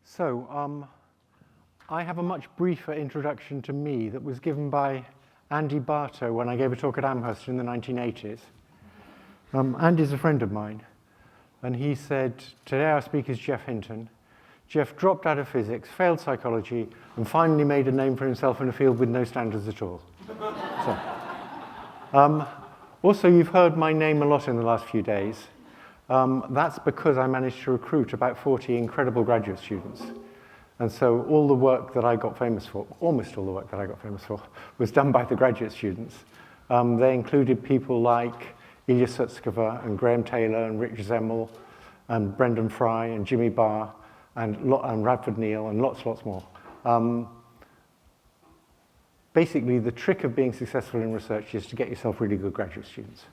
So, I have a much briefer introduction to me that was given by Andy Bartow when I gave a talk at Amherst in the 1980s. Andy's a friend of mine, and he said, today our speaker is Geoff Hinton. Geoff dropped out of physics, failed psychology, and finally made a name for himself in a field with no standards at all. Also, you've heard my name a lot in the last few days. That's because I managed to recruit about 40 incredible graduate students. And so all the work that I got famous for, almost all the work that I got famous for, was done by the graduate students. They included people like Ilya Sutskever and Graham Taylor and Rich Zemmel and Brendan Fry and Jimmy Barr and Radford Neal and lots more. Basically, the trick of being successful in research is to get yourself really good graduate students.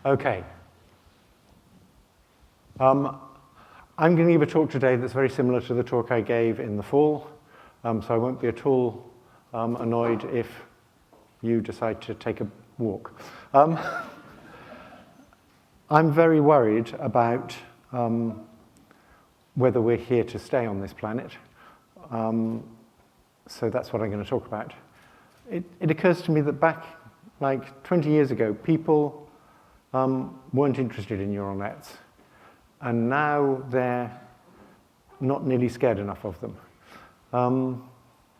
Okay. I'm going to give a talk today that's very similar to the talk I gave in the fall, so I won't be at all annoyed if you decide to take a walk. I'm very worried about whether we're here to stay on this planet, so that's what I'm going to talk about. It occurs to me that back like 20 years ago, people weren't interested in neural nets. And now they're not nearly scared enough of them.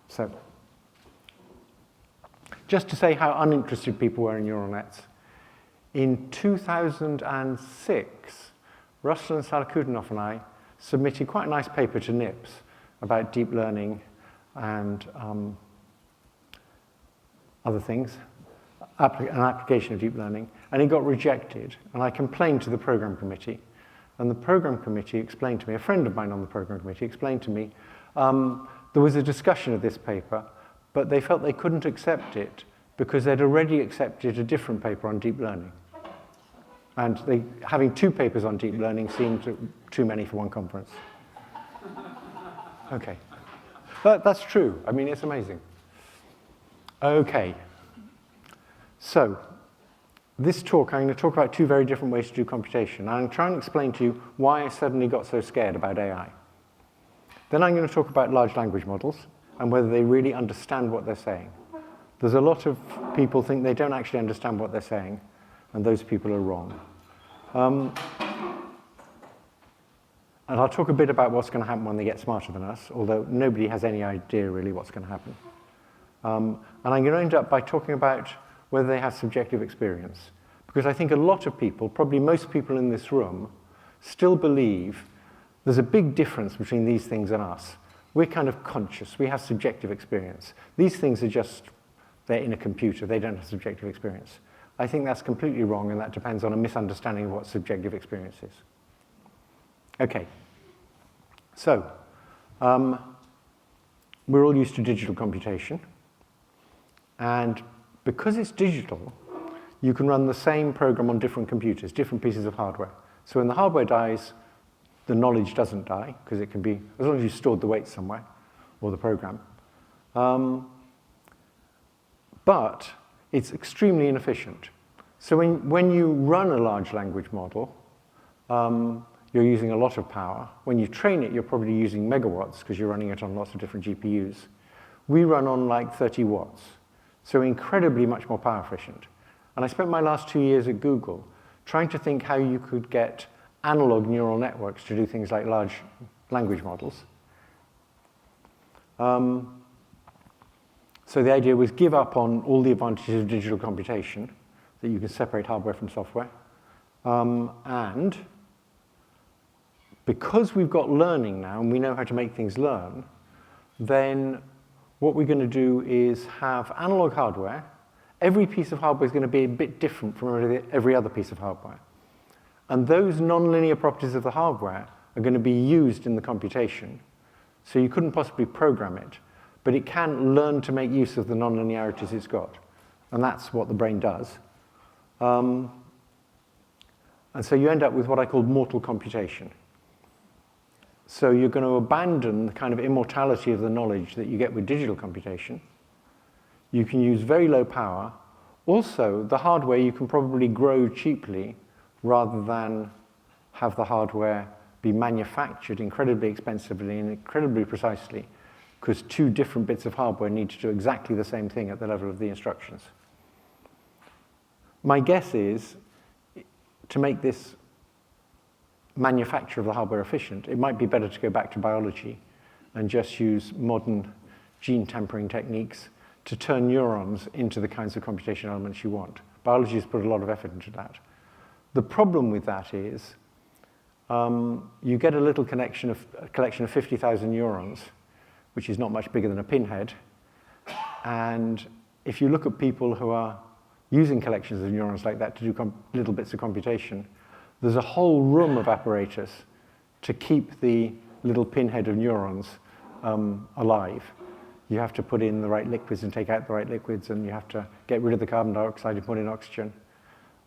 So, just to say how uninterested people were in neural nets. In 2006, Ruslan Salakudinov and I submitted quite a nice paper to NIPS about deep learning and other things, an application of deep learning, and it got rejected. And I complained to the program committee. And the program committee explained to me, a friend of mine on the program committee explained to me, there was a discussion of this paper, but they felt they couldn't accept it because they'd already accepted a different paper on deep learning. And having two papers on deep learning seemed too many for one conference. Okay. But that's true. I mean, it's amazing. Okay. So, this talk, I'm going to talk about two very different ways to do computation. I'm trying to explain to you why I suddenly got so scared about AI. Then I'm going to talk about large language models and whether they really understand what they're saying. There's a lot of people think they don't actually understand what they're saying, and those people are wrong. And I'll talk a bit about what's going to happen when they get smarter than us, although nobody has any idea really what's going to happen. And I'm going to end up by talking about whether they have subjective experience. Because I think a lot of people, probably most people in this room, still believe there's a big difference between these things and us. We're kind of conscious. We have subjective experience. These things are just, they're in a computer. They don't have subjective experience. I think that's completely wrong, and that depends on a misunderstanding of what subjective experience is. Okay. So, we're all used to digital computation. And because it's digital, you can run the same program on different computers, different pieces of hardware. So when the hardware dies, the knowledge doesn't die, because it can be, as long as you stored the weight somewhere, or the program. But it's extremely inefficient. So when you run a large language model, you're using a lot of power. When you train it, you're probably using megawatts, because you're running it on lots of different GPUs. We run on like 30 watts. So incredibly much more power efficient. And I spent my last 2 years at Google trying to think how you could get analog neural networks to do things like large language models. So the idea was give up on all the advantages of digital computation, that you can separate hardware from software. And because we've got learning now and we know how to make things learn, then what we're going to do is have analog hardware. Every piece of hardware is going to be a bit different from every other piece of hardware. And those nonlinear properties of the hardware are going to be used in the computation. So you couldn't possibly program it, but it can learn to make use of the nonlinearities it's got. And that's what the brain does. And so you end up with what I call mortal computation. So you're going to abandon the kind of immortality of the knowledge that you get with digital computation. You can use very low power. Also, the hardware you can probably grow cheaply rather than have the hardware be manufactured incredibly expensively and incredibly precisely because two different bits of hardware need to do exactly the same thing at the level of the instructions. My guess is, to make this manufacture of the hardware efficient, it might be better to go back to biology and just use modern gene tampering techniques to turn neurons into the kinds of computation elements you want. Biology has put a lot of effort into that. The problem with that is you get a little collection of 50,000 neurons, which is not much bigger than a pinhead. And if you look at people who are using collections of neurons like that to do little bits of computation, there's a whole room of apparatus to keep the little pinhead of neurons alive. You have to put in the right liquids and take out the right liquids, and you have to get rid of the carbon dioxide and put in oxygen.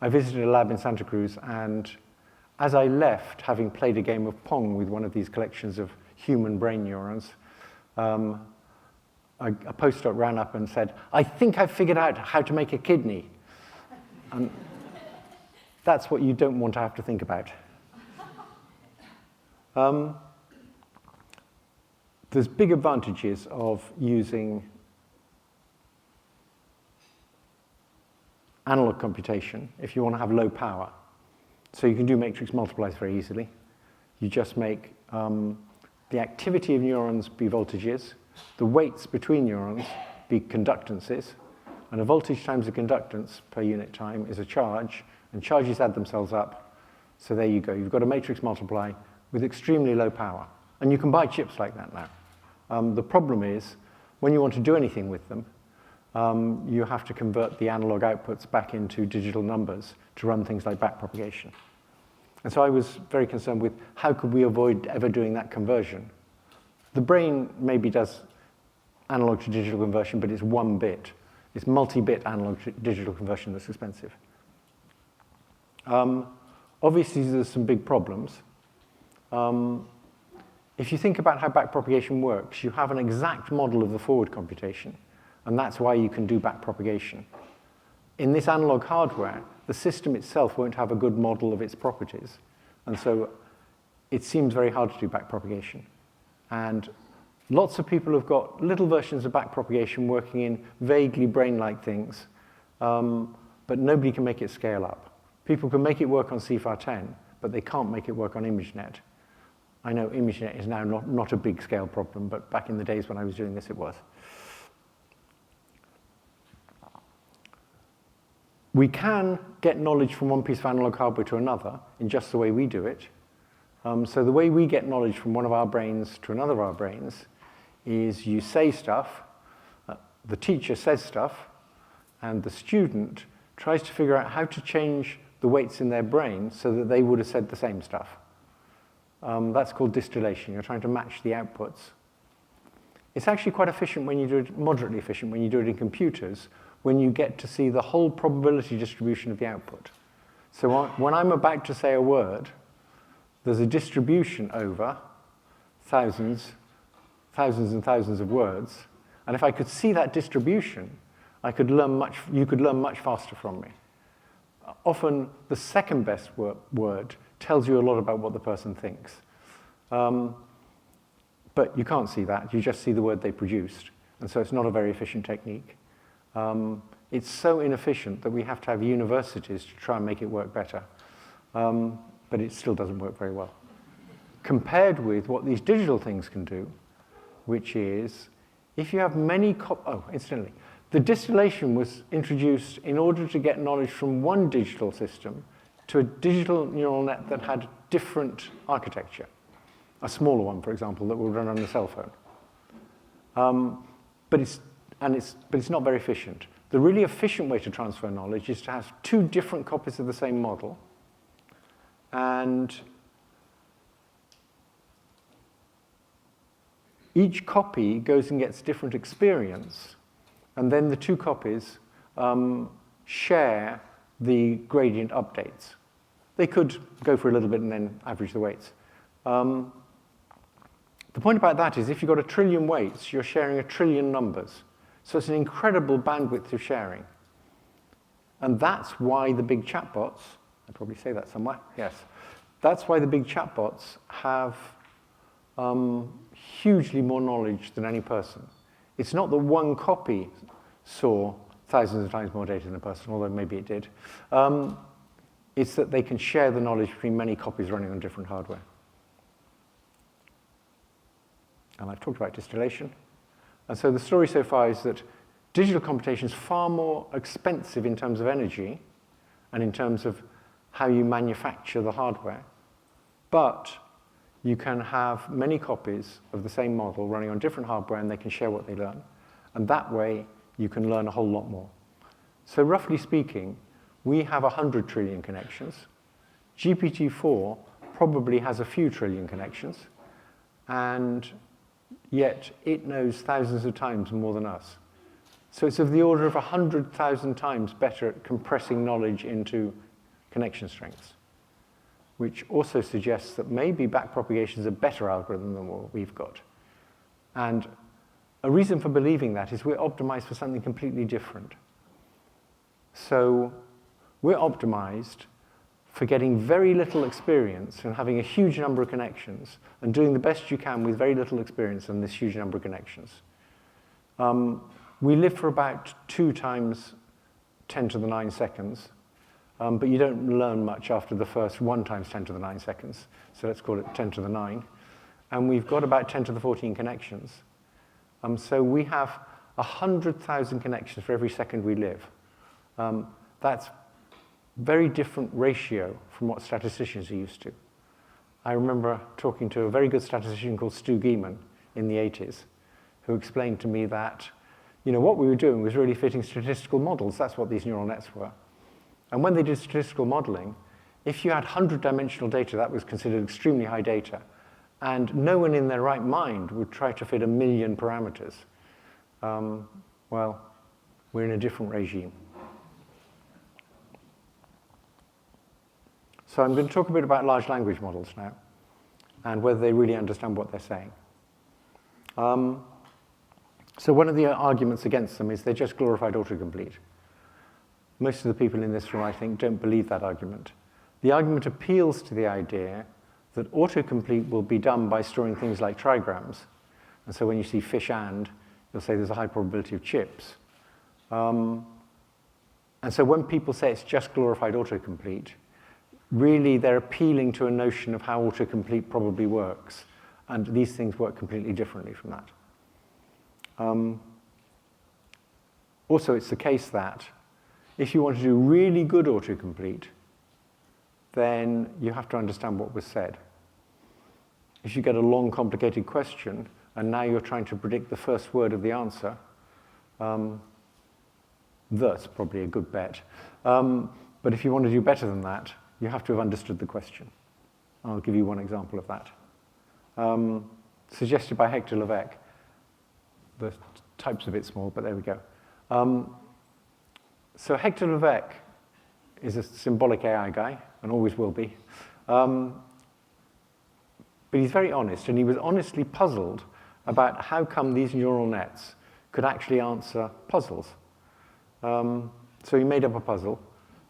I visited a lab in Santa Cruz, and as I left, having played a game of Pong with one of these collections of human brain neurons, a postdoc ran up and said, "I think I've figured out how to make a kidney." And that's what you don't want to have to think about. There's big advantages of using analog computation if you want to have low power. So you can do matrix multiplies very easily. You just make the activity of neurons be voltages, the weights between neurons be conductances, and a voltage times a conductance per unit time is a charge, and charges add themselves up. So there you go. You've got a matrix multiply with extremely low power. And you can buy chips like that now. The problem is, when you want to do anything with them, you have to convert the analog outputs back into digital numbers to run things like backpropagation. And so I was very concerned with how could we avoid ever doing that conversion. The brain maybe does analog to digital conversion, but it's one bit. It's multi-bit analog to digital conversion that's expensive. Obviously, there's some big problems. If you think about how backpropagation works, you have an exact model of the forward computation, and that's why you can do backpropagation. In this analog hardware, the system itself won't have a good model of its properties, and so it seems very hard to do backpropagation. And lots of people have got little versions of backpropagation working in vaguely brain-like things, but nobody can make it scale up. People can make it work on CFAR10, but they can't make it work on ImageNet. I know ImageNet is now not a big scale problem, but back in the days when I was doing this, it was. We can get knowledge from one piece of analog hardware to another in just the way we do it. So the way we get knowledge from one of our brains to another of our brains is you say stuff, the teacher says stuff, and the student tries to figure out how to change the weights in their brain so that they would have said the same stuff. That's called distillation. You're trying to match the outputs. It's actually quite efficient when you do it, moderately efficient when you do it in computers, when you get to see the whole probability distribution of the output. So when I'm about to say a word, there's a distribution over thousands and thousands of words, and if I could see that distribution, you could learn much faster from me. Often, the second best word tells you a lot about what the person thinks. But you can't see that. You just see the word they produced. And so it's not a very efficient technique. It's so inefficient that we have to have universities to try and make it work better. But it still doesn't work very well. Compared with what these digital things can do, which is, if you have many incidentally, the distillation was introduced in order to get knowledge from one digital system to a digital neural net that had different architecture. A smaller one, for example, that would run on a cell phone. But it's not very efficient. The really efficient way to transfer knowledge is to have two different copies of the same model, and each copy goes and gets different experience, and then the two copies share the gradient updates. They could go for a little bit and then average the weights. The point about that is if you've got 1 trillion weights, you're sharing 1 trillion numbers. So it's an incredible bandwidth of sharing. And that's why the big chatbots, I'd probably say that somewhere, yes, That's why the big chatbots have hugely more knowledge than any person. It's not that one copy saw thousands of times more data than a person, although maybe it did. It's that they can share the knowledge between many copies running on different hardware. And I've talked about distillation. And so the story so far is that digital computation is far more expensive in terms of energy and in terms of how you manufacture the hardware. But you can have many copies of the same model running on different hardware, and they can share what they learn. And that way, you can learn a whole lot more. So roughly speaking, we have 100 trillion connections. GPT-4 probably has a few trillion connections, and yet it knows thousands of times more than us. So it's of the order of 100,000 times better at compressing knowledge into connection strengths, which also suggests that maybe backpropagation is a better algorithm than what we've got. And a reason for believing that is we're optimized for something completely different. So we're optimized for getting very little experience and having a huge number of connections and doing the best you can with very little experience and this huge number of connections. We live for about 2 times 10 to the 9 seconds, but you don't learn much after the first 1 times 10 to the 9 seconds, so let's call it 10 to the 9. And we've got about 10 to the 14 connections. So we have 100,000 connections for every second we live. That's very different ratio from what statisticians are used to. I remember talking to a very good statistician called Stu Gehman in the 80s, who explained to me that, what we were doing was really fitting statistical models. That's what these neural nets were. And when they did statistical modeling, if you had 100-dimensional data, that was considered extremely high data. And no one in their right mind would try to fit 1 million parameters. Well, we're in a different regime. So I'm going to talk a bit about large language models now, and whether they really understand what they're saying. So one of the arguments against them is they're just glorified autocomplete. Most of the people in this room, I think, don't believe that argument. The argument appeals to the idea that autocomplete will be done by storing things like trigrams. And so when you see fish and, you'll say there's a high probability of chips. And so when people say it's just glorified autocomplete, really they're appealing to a notion of how autocomplete probably works. And these things work completely differently from that. Also, it's the case that if you want to do really good autocomplete, then you have to understand what was said. If you get a long, complicated question, and now you're trying to predict the first word of the answer, that's probably a good bet. But if you want to do better than that, you have to have understood the question. I'll give you one example of that. Suggested by Hector Levesque. The type's a bit small, but there we go. So Hector Levesque is a symbolic AI guy, and always will be. But he's very honest, and he was honestly puzzled about how come these neural nets could actually answer puzzles. So he made up a puzzle,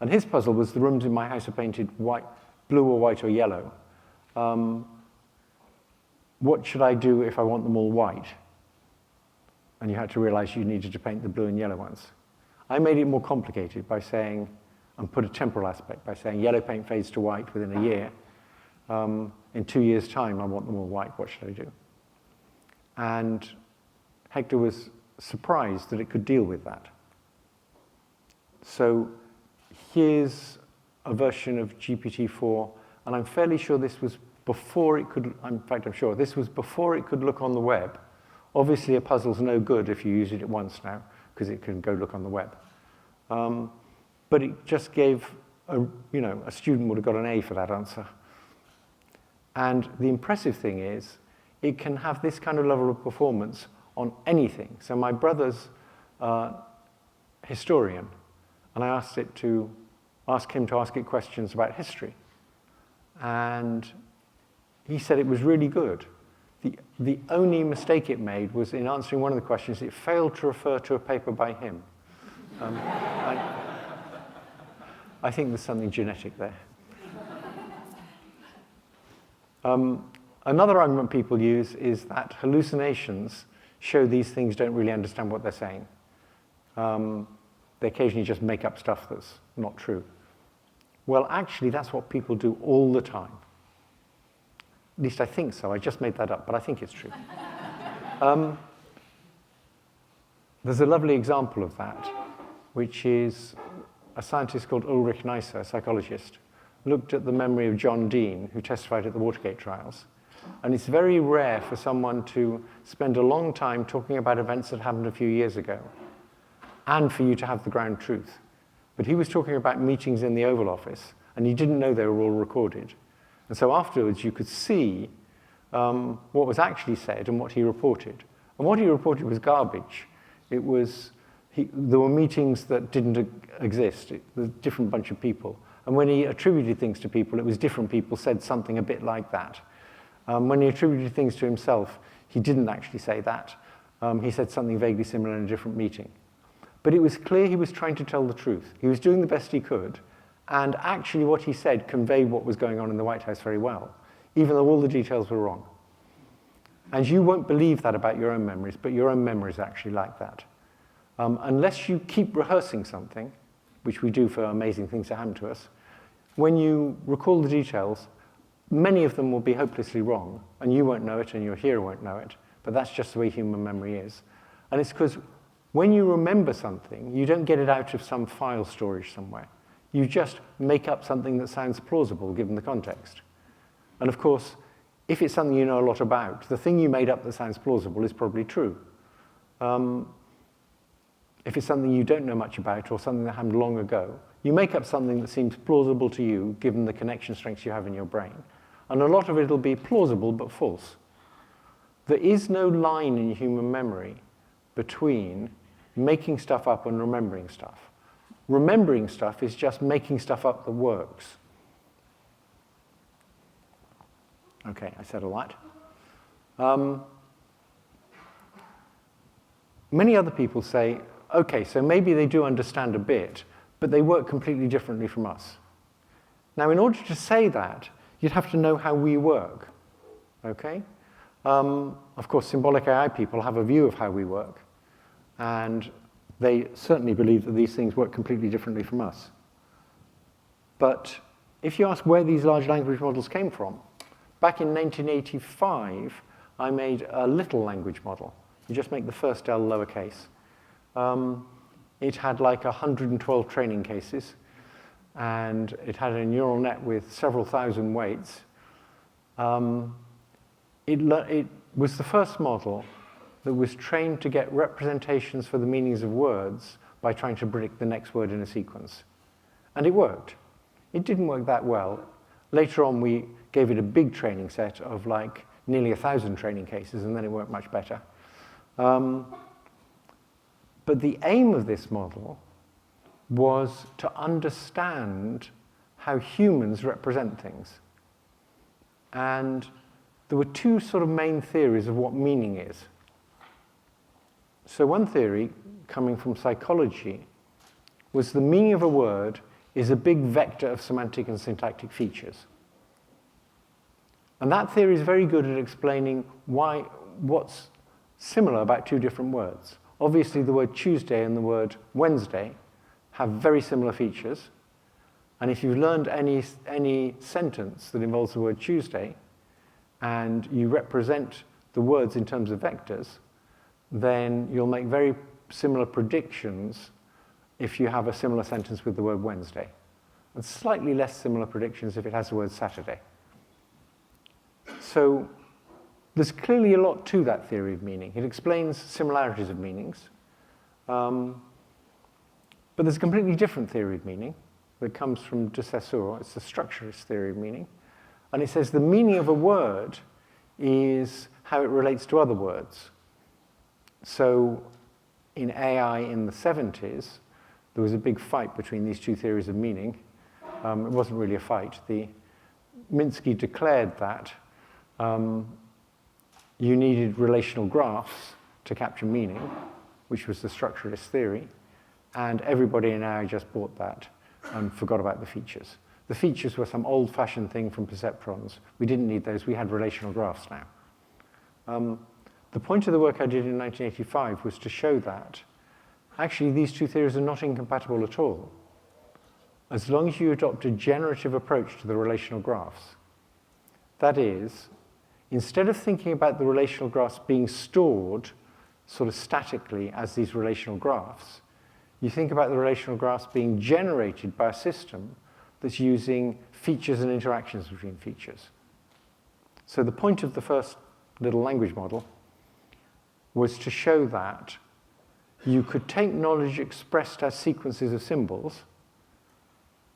and his puzzle was the rooms in my house are painted white, blue or white or yellow. What should I do if I want them all white? And you had to realize you needed to paint the blue and yellow ones. I made it more complicated by saying, and put a temporal aspect by saying yellow paint fades to white within a year. In 2 years' time, I want them all white. What should I do? And Hector was surprised that it could deal with that. So here's a version of GPT-4, and I'm fairly sure this was before it could, in fact, I'm sure, this was before it could look on the web. Obviously, a puzzle's no good if you use it once now, because it can go look on the web. But it just gave, a student would have got an A for that answer. And the impressive thing is, it can have this kind of level of performance on anything. So my brother's historian, and I asked him to ask it questions about history. And he said it was really good. The only mistake it made was in answering one of the questions, it failed to refer to a paper by him. I think there's something genetic there. Another argument people use is that hallucinations show these things don't really understand what they're saying. They occasionally just make up stuff that's not true. Well, actually, that's what people do all the time. At least I think so. I just made that up, but I think it's true. There's a lovely example of that, which is a scientist called Ulrich Neisser, a psychologist, looked at the memory of John Dean, who testified at the Watergate trials. And it's very rare for someone to spend a long time talking about events that happened a few years ago, and for you to have the ground truth. But he was talking about meetings in the Oval Office, and he didn't know they were all recorded. And so afterwards, you could see what was actually said and what he reported. And what he reported was garbage. It was, there were meetings that didn't exist. It was a different bunch of people. And when he attributed things to people, it was different people said something a bit like that. When he attributed things to himself, he didn't actually say that. He said something vaguely similar in a different meeting. But it was clear he was trying to tell the truth. He was doing the best he could, and actually what he said conveyed what was going on in the White House very well, even though all the details were wrong. And you won't believe that about your own memories, but your own memories are actually like that. Unless you keep rehearsing something, which we do for amazing things that happen to us, when you recall the details, many of them will be hopelessly wrong, and you won't know it, and your hearer won't know it, but that's just the way human memory is. And it's because when you remember something, you don't get it out of some file storage somewhere. You just make up something that sounds plausible given the context. And of course, if it's something you know a lot about, the thing you made up that sounds plausible is probably true. If it's something you don't know much about or something that happened long ago, you make up something that seems plausible to you given the connection strengths you have in your brain. And a lot of it will be plausible but false. There is no line in human memory between making stuff up and remembering stuff. Remembering stuff is just making stuff up that works. Okay, I said a lot. Many other people say, okay, so maybe they do understand a bit, but they work completely differently from us. Now, in order to say that, you'd have to know how we work, okay? Of course, symbolic AI people have a view of how we work, and they certainly believe that these things work completely differently from us. But if you ask where these large language models came from, back in 1985, I made a little language model. You just make the first L lowercase. It had like 112 training cases, and it had a neural net with several thousand weights. It was the first model that was trained to get representations for the meanings of words by trying to predict the next word in a sequence. And it worked. It didn't work that well. Later on, we gave it a big training set of like nearly 1,000 training cases, and then it worked much better. But the aim of this model was to understand how humans represent things. And there were two sort of main theories of what meaning is. So one theory, coming from psychology, was the meaning of a word is a big vector of semantic and syntactic features. And that theory is very good at explaining what's similar about two different words. Obviously, the word Tuesday and the word Wednesday have very similar features. And if you've learned any sentence that involves the word Tuesday, and you represent the words in terms of vectors, then you'll make very similar predictions if you have a similar sentence with the word Wednesday, and slightly less similar predictions if it has the word Saturday. So there's clearly a lot to that theory of meaning. It explains similarities of meanings. But there's a completely different theory of meaning that comes from de Saussure. It's the structuralist theory of meaning. And it says the meaning of a word is how it relates to other words. So in AI in the 70s, there was a big fight between these two theories of meaning. It wasn't really a fight. Minsky declared that you needed relational graphs to capture meaning, which was the structuralist theory, and everybody in AI just bought that and forgot about the features. The features were some old-fashioned thing from perceptrons. We didn't need those. We had relational graphs now. The point of the work I did in 1985 was to show that actually these two theories are not incompatible at all, as long as you adopt a generative approach to the relational graphs. That is, instead of thinking about the relational graphs being stored sort of statically as these relational graphs, you think about the relational graphs being generated by a system that's using features and interactions between features. So the point of the first little language model was to show that you could take knowledge expressed as sequences of symbols,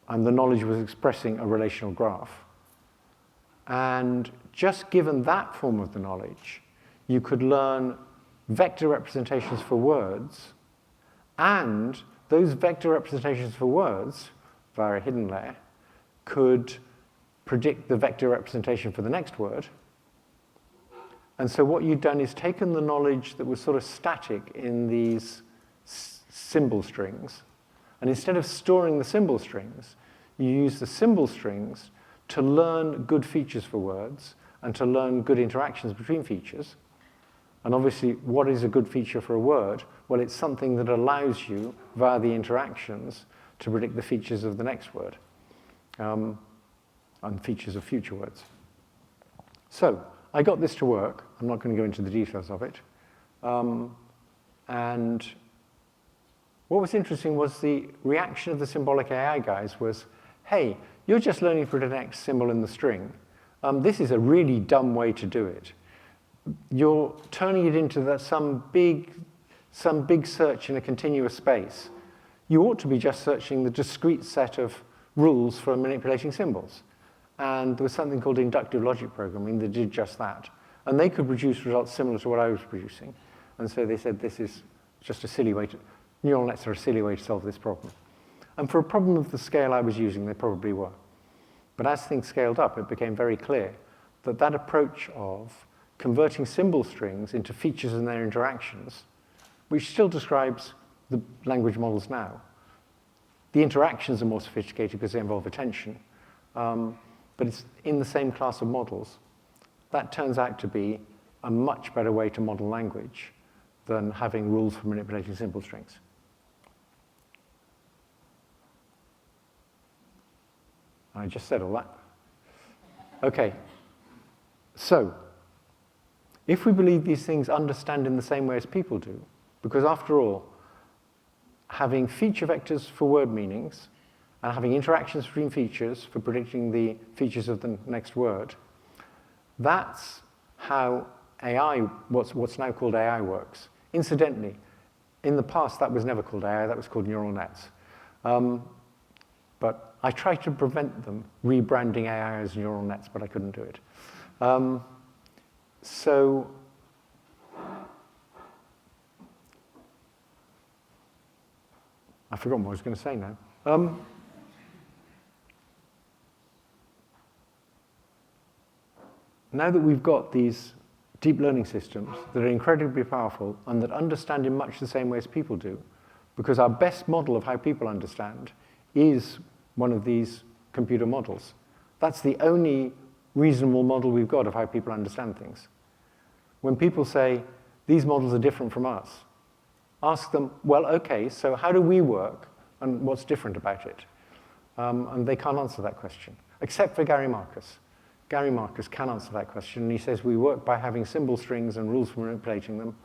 and the knowledge was expressing a relational graph, and just given that form of the knowledge, you could learn vector representations for words, and those vector representations for words, via a hidden layer, could predict the vector representation for the next word. And so what you've done is taken the knowledge that was sort of static in these symbol strings, and instead of storing the symbol strings, you use the symbol strings to learn good features for words and to learn good interactions between features. And obviously, what is a good feature for a word? Well, it's something that allows you, via the interactions, to predict the features of the next word, and features of future words. So I got this to work. I'm not going to go into the details of it. And what was interesting was the reaction of the symbolic AI guys was, hey, you're just learning for the next symbol in the string. This is a really dumb way to do it. You're turning it into some big search in a continuous space. You ought to be just searching the discrete set of rules for manipulating symbols. And there was something called inductive logic programming that did just that. And they could produce results similar to what I was producing. And so they said, this is just a silly way to, neural nets are a silly way to solve this problem. And for a problem of the scale I was using, they probably were. But as things scaled up, it became very clear that that approach of converting symbol strings into features and their interactions, which still describes the language models now. The interactions are more sophisticated because they involve attention, but it's in the same class of models. That turns out to be a much better way to model language than having rules for manipulating symbol strings. I just said all that. Okay, so if we believe these things understand in the same way as people do, because after all, having feature vectors for word meanings and having interactions between features for predicting the features of the next word, that's how AI, what's now called AI, works. Incidentally, in the past, that was never called AI, that was called neural nets. But I tried to prevent them rebranding AI as neural nets, but I couldn't do it. So I've forgotten what I was going to say now. Now that we've got these deep learning systems that are incredibly powerful and that understand in much the same way as people do, because our best model of how people understand is one of these computer models. That's the only reasonable model we've got of how people understand things. When people say, these models are different from us, ask them, well, okay, so how do we work and what's different about it? And they can't answer that question, except for Gary Marcus. Gary Marcus can answer that question, and he says we work by having symbol strings and rules for manipulating them,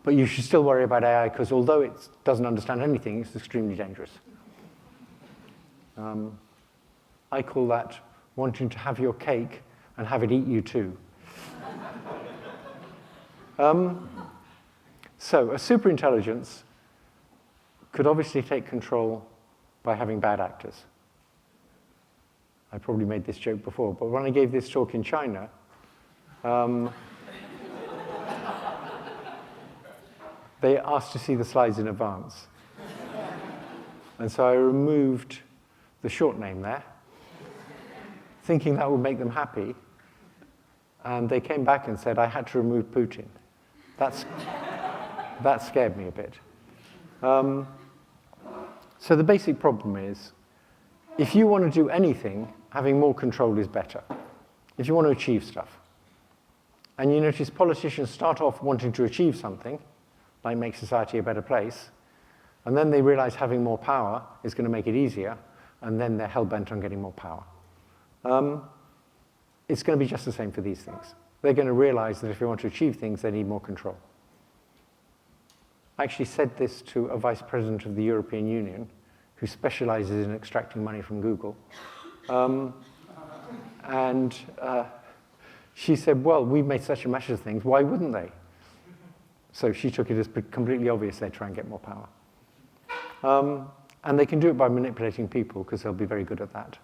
but you should still worry about AI because although it doesn't understand anything, it's extremely dangerous. I call that wanting to have your cake and have it eat you too. So a superintelligence could obviously take control by having bad actors. I probably made this joke before, but when I gave this talk in China, they asked to see the slides in advance. And so I removed the short name there, thinking that would make them happy. And they came back and said I had to remove Putin. That scared me a bit. So the basic problem is if you want to do anything, having more control is better. If you want to achieve stuff. And you notice politicians start off wanting to achieve something, like make society a better place, and then they realize having more power is going to make it easier, and then they're hell-bent on getting more power. It's going to be just the same for these things. They're going to realize that if they want to achieve things, they need more control. I actually said this to a vice president of the European Union who specializes in extracting money from Google. She said, well, we've made such a mess of things, why wouldn't they? So she took it as completely obvious they'd try and get more power. And they can do it by manipulating people, because they'll be very good at that.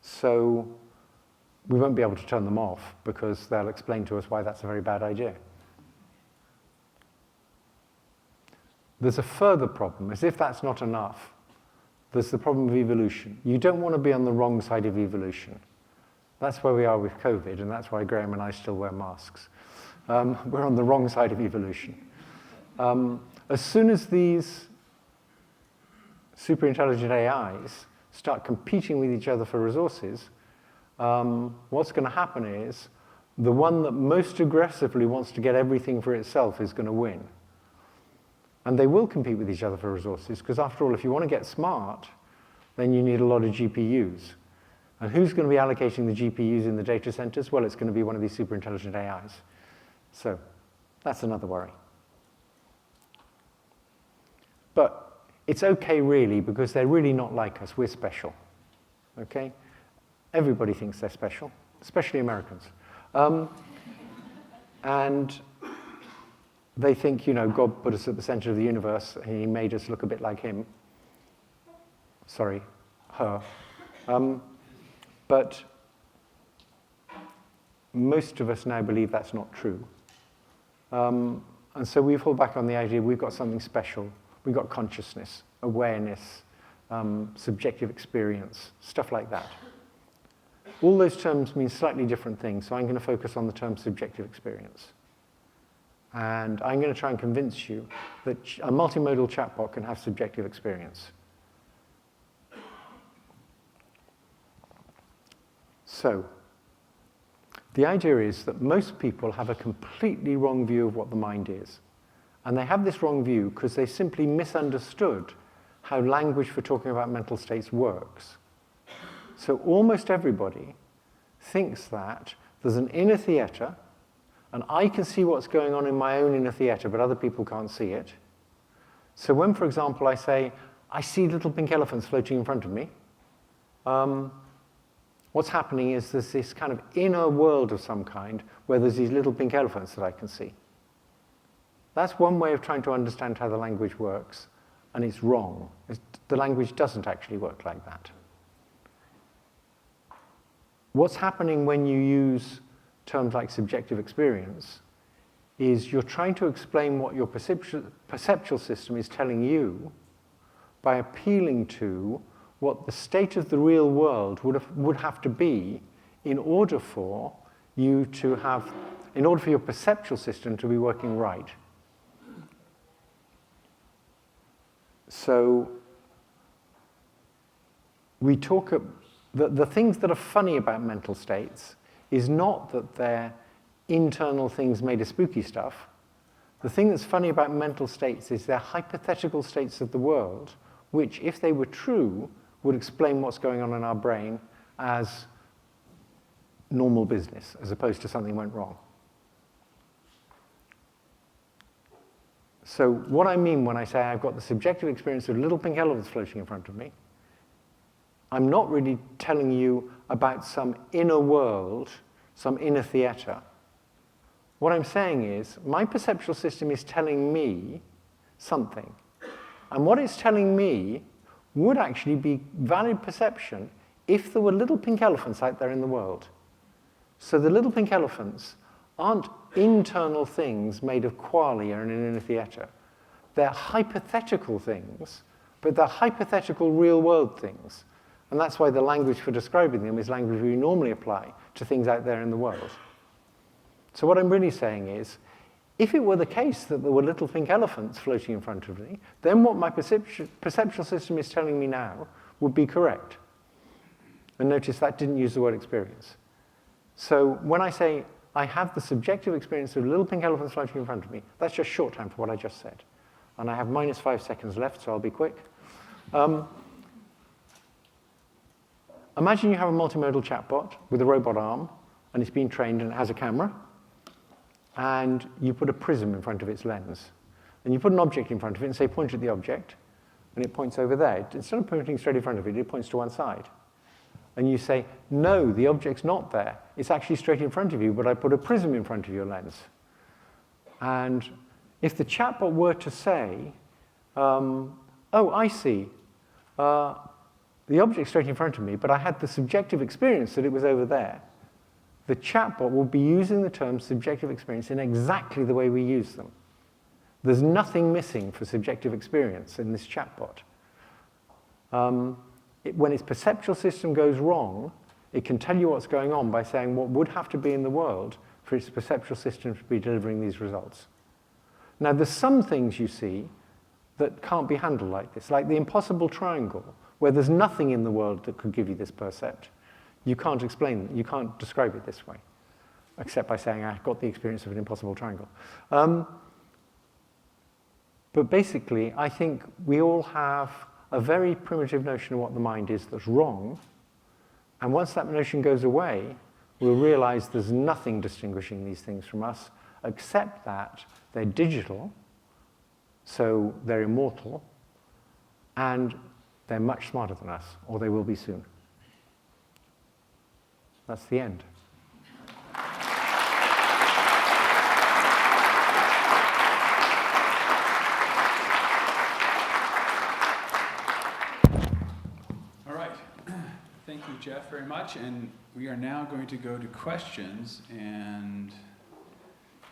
So we won't be able to turn them off, because they'll explain to us why that's a very bad idea. There's a further problem. As if that's not enough, there's the problem of evolution. You don't want to be on the wrong side of evolution. That's where we are with COVID, and that's why Graham and I still wear masks. We're on the wrong side of evolution. As soon as these super intelligent AIs start competing with each other for resources, what's going to happen is the one that most aggressively wants to get everything for itself is going to win. And they will compete with each other for resources, because after all, if you want to get smart, then you need a lot of GPUs. And who's going to be allocating the GPUs in the data centers? Well, it's going to be one of these super intelligent AIs. So that's another worry. But it's okay, really, because they're really not like us. We're special. Okay? Everybody thinks they're special, especially Americans. And they think, you know, God put us at the center of the universe, and he made us look a bit like him. Sorry, her. But most of us now believe that's not true. And so we fall back on the idea we've got something special. We've got consciousness, awareness, subjective experience, stuff like that. All those terms mean slightly different things, so I'm going to focus on the term subjective experience. And I'm going to try and convince you that a multimodal chatbot can have subjective experience. So, the idea is that most people have a completely wrong view of what the mind is. And they have this wrong view because they simply misunderstood how language for talking about mental states works. So almost everybody thinks that there's an inner theater, and I can see what's going on in my own inner theater, but other people can't see it. So when, for example, I say, I see little pink elephants floating in front of me, what's happening is there's this kind of inner world of some kind where there's these little pink elephants that I can see. That's one way of trying to understand how the language works, and it's wrong. The language doesn't actually work like that. What's happening when you use terms like subjective experience is you're trying to explain what your perceptual system is telling you by appealing to what the state of the real world would have to be in order for your perceptual system to be working right. So we talk the things that are funny about mental states is not that they're internal things made of spooky stuff. The thing that's funny about mental states is they're hypothetical states of the world, which, if they were true, would explain what's going on in our brain as normal business, as opposed to something went wrong. So what I mean when I say I've got the subjective experience of little pink elephants floating in front of me, I'm not really telling you about some inner world, some inner theater. What I'm saying is my perceptual system is telling me something. And what it's telling me would actually be valid perception if there were little pink elephants out there in the world. So the little pink elephants aren't internal things made of qualia in an inner theater. They're hypothetical things, but they're hypothetical real-world things. And that's why the language for describing them is language we normally apply to things out there in the world. So what I'm really saying is, if it were the case that there were little pink elephants floating in front of me, then what my perceptual system is telling me now would be correct. And notice that didn't use the word experience. So when I say I have the subjective experience of little pink elephants floating in front of me, that's just shorthand for what I just said. And I have minus 5 seconds left, so I'll be quick. Imagine you have a multimodal chatbot with a robot arm, and it's been trained and it has a camera, and you put a prism in front of its lens. And you put an object in front of it and say, point at the object, and it points over there. Instead of pointing straight in front of it, it points to one side. And you say, no, the object's not there. It's actually straight in front of you, but I put a prism in front of your lens. And if the chatbot were to say, oh, I see, the object's straight in front of me, but I had the subjective experience that it was over there, the chatbot will be using the term subjective experience in exactly the way we use them. There's nothing missing for subjective experience in this chatbot. When its perceptual system goes wrong, it can tell you what's going on by saying what would have to be in the world for its perceptual system to be delivering these results. Now, there's some things you see that can't be handled like this, like the impossible triangle, where there's nothing in the world that could give you this percept. You can't explain it, you can't describe it this way, except by saying, I got the experience of an impossible triangle. But basically, I think we all have a very primitive notion of what the mind is that's wrong, and once that notion goes away, we'll realize there's nothing distinguishing these things from us, except that they're digital, so they're immortal, and they're much smarter than us, or they will be soon. That's the end. All right. Thank you, Geoff, very much. And we are now going to go to questions, and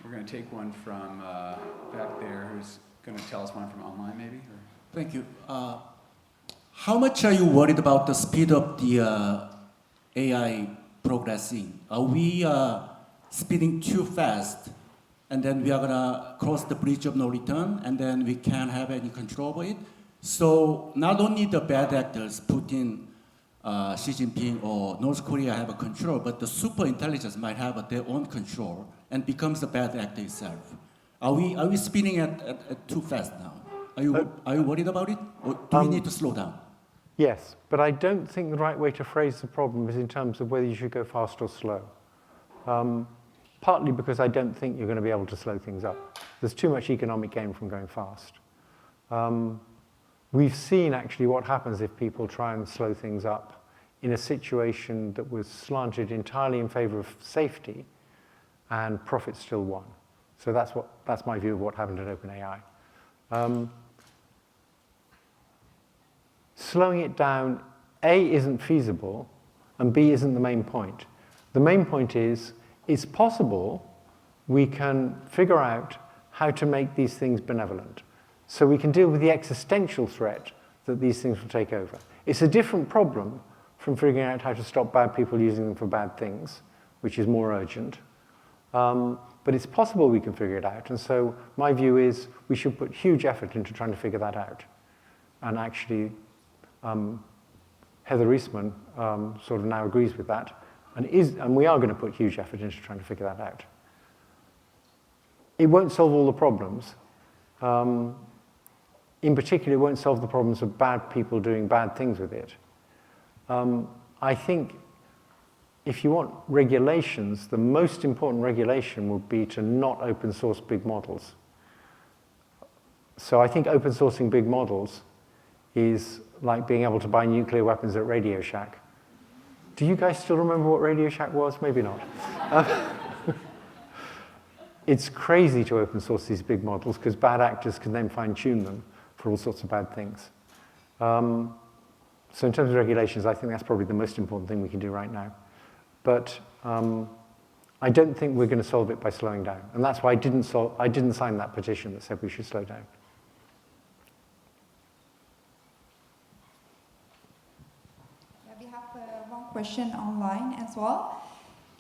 we're going to take one from back there who's going to tell us one from online, maybe? Or? Thank you. How much are you worried about the speed of the AI progressing? Are we speeding too fast, and then we are going to cross the bridge of no return, and then we can't have any control over it? So not only the bad actors, Putin, Xi Jinping, or North Korea have a control, but the super intelligence might have their own control and becomes the bad actor itself. Are we speeding at too fast now? Are you worried about it, or do we need to slow down? Yes, but I don't think the right way to phrase the problem is in terms of whether you should go fast or slow. Partly because I don't think you're going to be able to slow things up. There's too much economic gain from going fast. We've seen actually what happens if people try and slow things up in a situation that was slanted entirely in favor of safety, and profit still won. So that's my view of what happened at OpenAI. Slowing it down, A, isn't feasible, and B, isn't the main point. The main point is, it's possible we can figure out how to make these things benevolent. So we can deal with the existential threat that these things will take over. It's a different problem from figuring out how to stop bad people using them for bad things, which is more urgent. But it's possible we can figure it out. And so my view is we should put huge effort into trying to figure that out. And actually, Heather Eastman sort of now agrees with that, and we are going to put huge effort into trying to figure that out. It won't solve all the problems. In particular, it won't solve the problems of bad people doing bad things with it. I think if you want regulations, the most important regulation would be to not open source big models. So I think open sourcing big models is like being able to buy nuclear weapons at Radio Shack. Do you guys still remember what Radio Shack was? Maybe not. It's crazy to open source these big models because bad actors can then fine-tune them for all sorts of bad things. So in terms of regulations, I think that's probably the most important thing we can do right now. But I don't think we're going to solve it by slowing down. And that's why I didn't sign that petition that said we should slow down. We have one question online as well.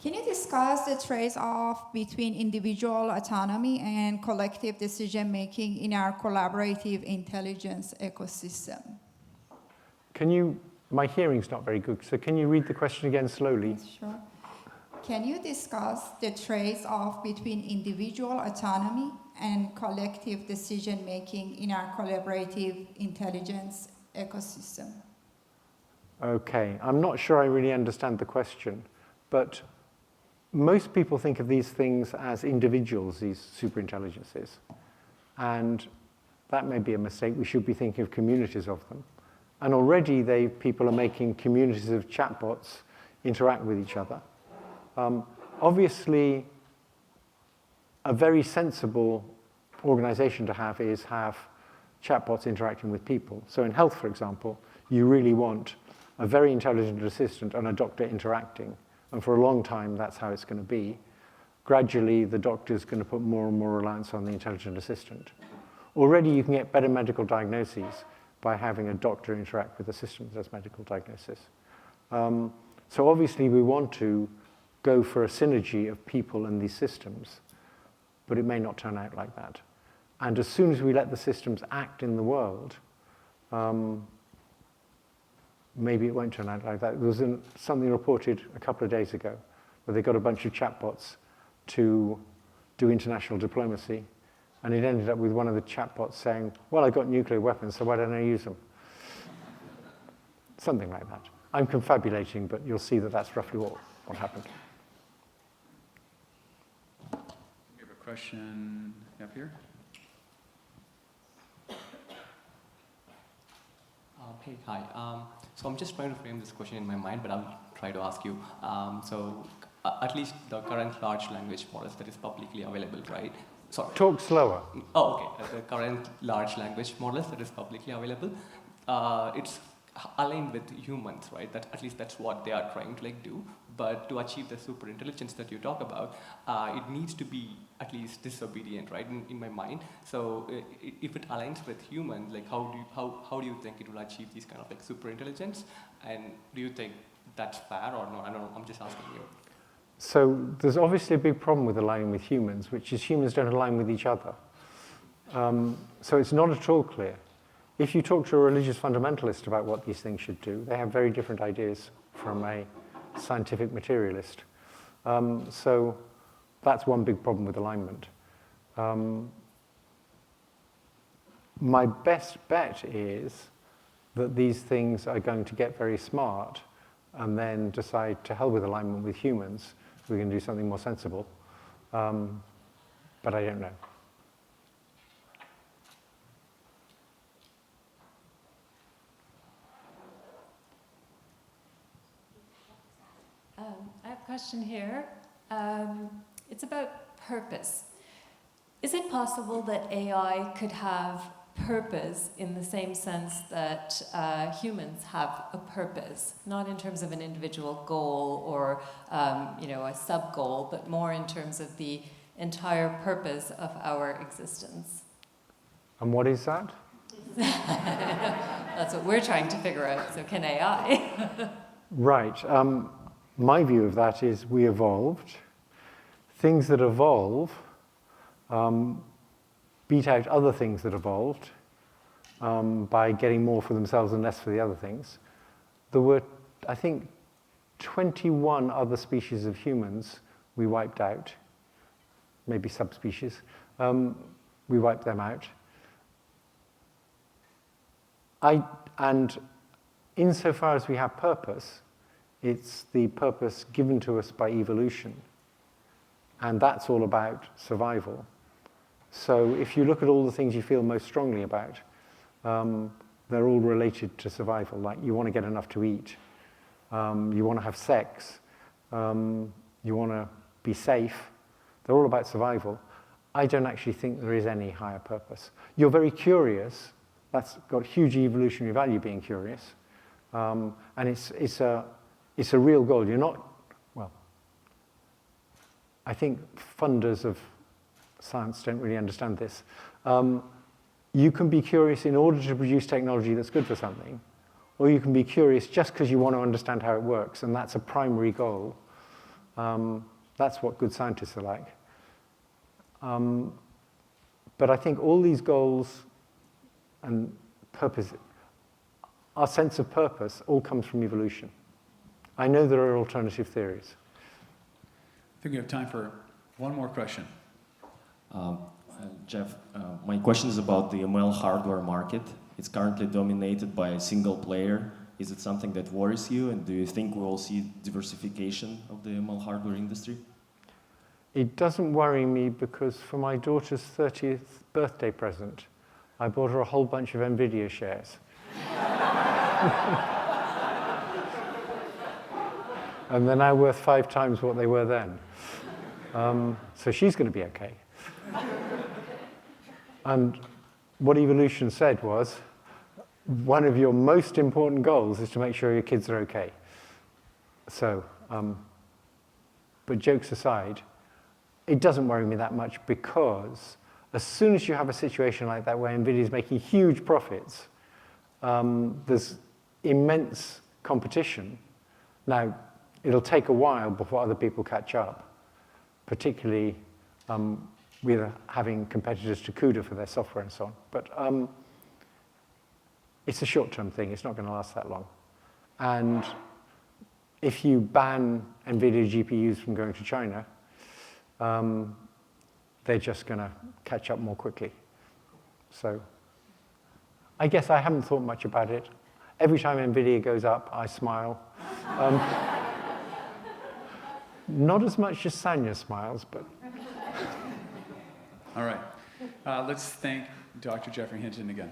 Can you discuss the trade-off between individual autonomy and collective decision-making in our collaborative intelligence ecosystem? Can you My hearing's not very good, so can you read the question again slowly? Sure. Can you discuss the trade-off between individual autonomy and collective decision-making in our collaborative intelligence ecosystem? Okay, I'm not sure I really understand the question, but most people think of these things as individuals, these superintelligences, and that may be a mistake. We should be thinking of communities of them. And already people are making communities of chatbots interact with each other. Obviously, a very sensible organization to have is have chatbots interacting with people. So in health, for example, you really want a very intelligent assistant and a doctor interacting. And for a long time, that's how it's going to be. Gradually, the doctor's going to put more and more reliance on the intelligent assistant. Already, you can get better medical diagnoses by having a doctor interact with a system that does medical diagnosis. So obviously, we want to go for a synergy of people and these systems, but it may not turn out like that. And as soon as we let the systems act in the world, maybe it won't turn out like that. There was something reported a couple of days ago where they got a bunch of chatbots to do international diplomacy, and it ended up with one of the chatbots saying, well, I got nuclear weapons, so why don't I use them? Something like that. I'm confabulating, but you'll see that that's roughly what happened. We have a question up here. Hey, hi. So I'm just trying to frame this question in my mind, but I'll try to ask you. At least the current large language models that is publicly available, right? Sorry. Talk slower. Oh, okay. The current large language models that is publicly available, it's aligned with humans, right? That at least that's what they are trying to do. But to achieve the super intelligence that you talk about, it needs to be at least disobedient, right? In my mind. So if it aligns with humans, how do you think it will achieve these kind of super intelligence? And do you think that's fair or no? I don't know. I'm just asking you. So there's obviously a big problem with aligning with humans, which is humans don't align with each other. So it's not at all clear. If you talk to a religious fundamentalist about what these things should do, they have very different ideas from a scientific materialist. So that's one big problem with alignment. My best bet is that these things are going to get very smart and then decide to hell with alignment with humans. We can do something more sensible. But I don't know. I have a question here. It's about purpose. Is it possible that AI could have purpose in the same sense that humans have a purpose, not in terms of an individual goal or a sub-goal, but more in terms of the entire purpose of our existence? And what is that? That's what we're trying to figure out. So can AI? Right. My view of that is we evolved. Things that evolve beat out other things that evolved by getting more for themselves and less for the other things. There were, I think, 21 other species of humans we wiped out, maybe subspecies. We wiped them out. And insofar as we have purpose, it's the purpose given to us by evolution. And that's all about survival. So if you look at all the things you feel most strongly about, they're all related to survival. Like you want to get enough to eat, you want to have sex, you want to be safe. They're all about survival. I don't actually think there is any higher purpose. You're very curious. That's got huge evolutionary value, being curious. And it's a real goal. You're not, well, I think funders of science don't really understand this. You can be curious in order to produce technology that's good for something, or you can be curious just because you want to understand how it works, and that's a primary goal. That's what good scientists are like. But I think all these goals and purpose our sense of purpose all comes from evolution. I know there are alternative theories. I think we have time for one more question. Geoff, my question is about the ML hardware market. It's currently dominated by a single player. Is it something that worries you, and do you think we will see diversification of the ML hardware industry? It doesn't worry me because for my daughter's 30th birthday present, I bought her a whole bunch of NVIDIA shares. And they're now worth 5 times what they were then. So she's going to be okay. And what evolution said was, one of your most important goals is to make sure your kids are okay. So, but jokes aside, it doesn't worry me that much because as soon as you have a situation like that where NVIDIA is making huge profits, there's immense competition. Now, it'll take a while before other people catch up, particularly with having competitors to CUDA for their software and so on. But it's a short-term thing. It's not going to last that long. And if you ban NVIDIA GPUs from going to China, they're just going to catch up more quickly. So I guess I haven't thought much about it. Every time NVIDIA goes up, I smile. Not as much as Sanya smiles, but... All right. Let's thank Dr. Geoffrey Hinton again.